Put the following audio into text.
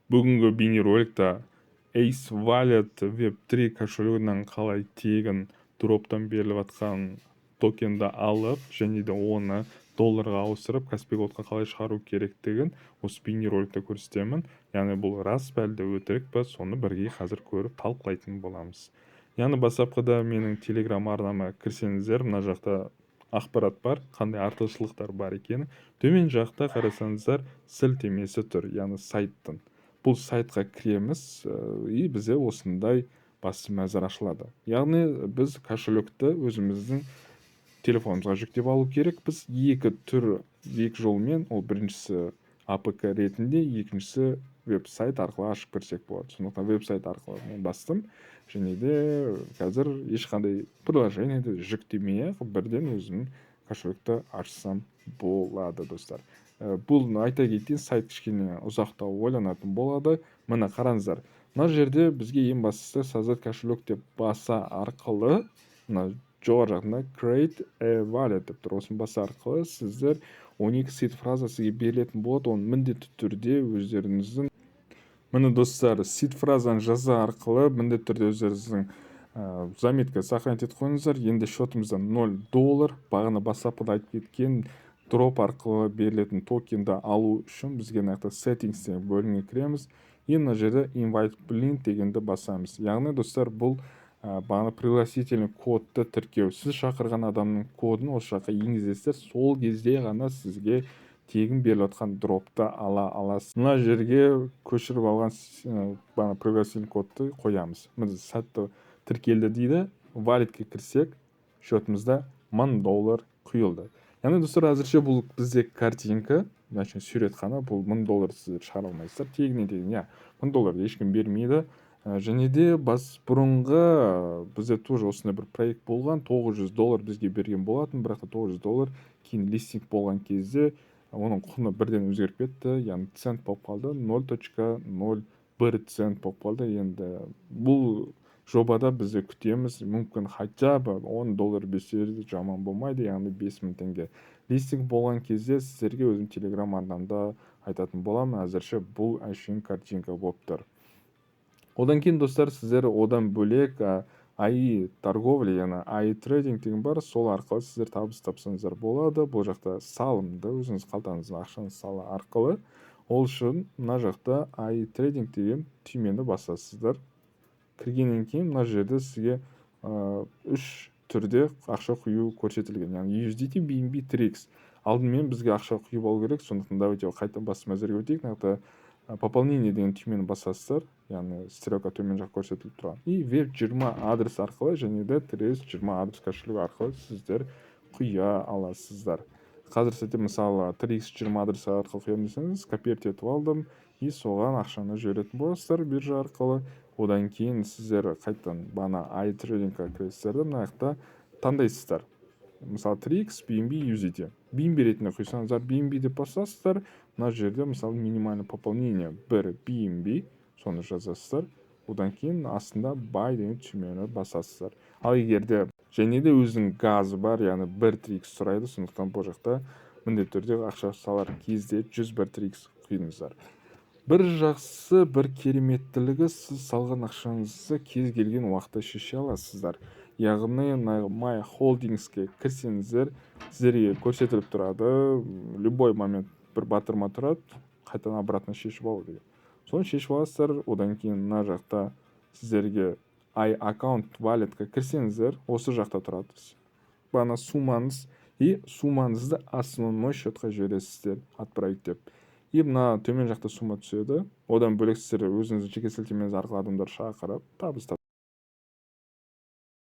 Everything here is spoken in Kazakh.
Бүгінгі бейнероликта Ace Wallet Web3 кошелегінен қалай тегін дроптан беріліп жатқан токенді алып, және де оны долларға ауыстырып Каспий Голдқа қалай шығару керектігін осы бейнероликта көрсетемін. Яғни бұл рас па әлде өтірік па, соны бірге қазір көріп талқылайтын боламыз. Яғни бастапқыда менің телеграм арнама кірсеңіздер, мына жақта ақпарат бар, қандай артықшылықтар бар екені. Төмен жақта қарасаңыздар сілтемесі тұр, яғни сайттың. Бұл сайтқа кіреміз и бізде осындай басты мәзір ашылады. Яғни біз кошелекті өзіміздің телефонымызға жүктеп алу керек. Біз екі жолмен, ол біріншісі APK ретінде, екіншісі веб-сайт арқылы ашып кірсек болады. Сондықтан веб-сайт арқылы мен бастым, және де қазір ешқандай приложениеде жүктемей бірден өзімнің кошелекті ашсам болады, достар. Бұл айта кетейін, сайт кішкене ұзақтау ойланатын болады. Мына қараңыздар, мына жерде бізге ең бастысы создать кошелек деп баса арқылы, мына жоғары жағында create a wallet деп тұр. Осыны баса арқылы сіздер 12 сид фраза сізге берілетін болады. Оны міндетті түрде өздеріңіздің, міне достар, сид фразаны жаза арқылы міндетті түрде өздеріңіздің заметка сохранить етіп қойыңыздар. Енді счетымызда $0. Бағана бастапқыда айтып кеткен дроп арқылы берілетін токенді алу үшін бізге нақты settings бөліміне кіреміз. Мына жерде invite blind дегенді басамыз. Яғни достар, бұл бағана пригласительный кодты тіркеу. Сіз шақырған адамның кодын осы жаққа енгізесіздер, сол кезде ғана сізге тегін беріліп жатқан дропты ала аласыз. Мына жерге көшіріп алған бағана пригласительный кодты қоямыз. Міне сәтті тіркелді дейді. Валетке кірсек, счетымызда $1000 құйылды. Яғни достар, әзірше бұл бізде картинка, значит сурет қана, бұл $1000 сіздер шығара алмайсыздар. Тегіннен $1000 ешкім бермейді. Және де бұрынғы бізде тоже осындай бір проект болған, $900 бізге берген болатын, бірақ $900 кейін листинг болған кезде оның құны бірден өзгеріп кетті, яғни цент болып қалды, 0.01 цент болып қалды. Енді бұл жобада бізде күтеміз, мүмкін хотя бы $10 берсе жаман болмайды, яғни 5000 теңге. Листинг болған кезде сіздерге өзім телеграм арнамда айтатын боламын. Әзірше бұл әшейін картинка болып тұр. Одан кейін достар, сіздер одан бөлек AI торговля, яғни AI трейдинг деген бар, сол арқылы сіздер табыс тапсаңыздар болады. Бұл жақта салымды өзіңіз қалтаңызға ақшаны сала арқылы. Ол үшін мына жақта AI трейдинг деген түймені басасыздар. Кіргеннен кейін мына жерде сізге 3 түрде ақша құю көрсетілген, яғни USDT, BNB, TRX. Алдымен бізге ақша құйып алу керек, сондықтан давайте қайта басты мәзірге өтейік. Нақты пополнение деген түймені басасыздар, яғни стрелка төмен жақ көрсетіліп тұрған. И Web20 адрес арқылы және де TRX20 адрес кошелегі арқылы сіздер құя аласыздар. Қазір сәтте мысалы TRX20 адрес арқылы құямын десеңіз, копировать етіп алдым и соған ақшаны жіберетін боласыздар биржа арқылы. Одан кейін сіздер қайтадан бана AI трейдингқа кіресіздер, мына жақта таңдайсыздар. Мысалы TRX, BNB, USDT. BNB ретінде құйсаңыздар, BNB деп басасыздар. Мына жерде мысалы минимальный пополнение 1 BNB, соны жазасыздар. Одан кейін астында buy деген түймені басасыздар. Ал егерде және де өзінің газы бар, яғни 1 TRX сұрайды, сондықтан бұл жақта міндетті түрде ақша салар кезде 101 TRX құйыңыздар. Бір жақсы, бір кереметтілігі, сіз салған ақшаңызды кез келген уақытта шеше аласыздар. Яғни My Holdingsке кірсеңіздер, сіздерге көрсетіліп тұрады, любой момент бір батырма тұрады, қайтадан обратно шешіп алу деген. Соны шешіп аласыздар. Одан кейін мына жақта сіздерге iAccount Walletқа кірсеңіздер, осы жақта тұрады. Бана суммаңыз и суммаңызды основной счетқа жібересіздер, отправить деп. И мына төмен жақта сумма түседі. Одан бөлек сіздер өзіңіздің жеке сілтемеңіз арқылы адамдар шақырып табыс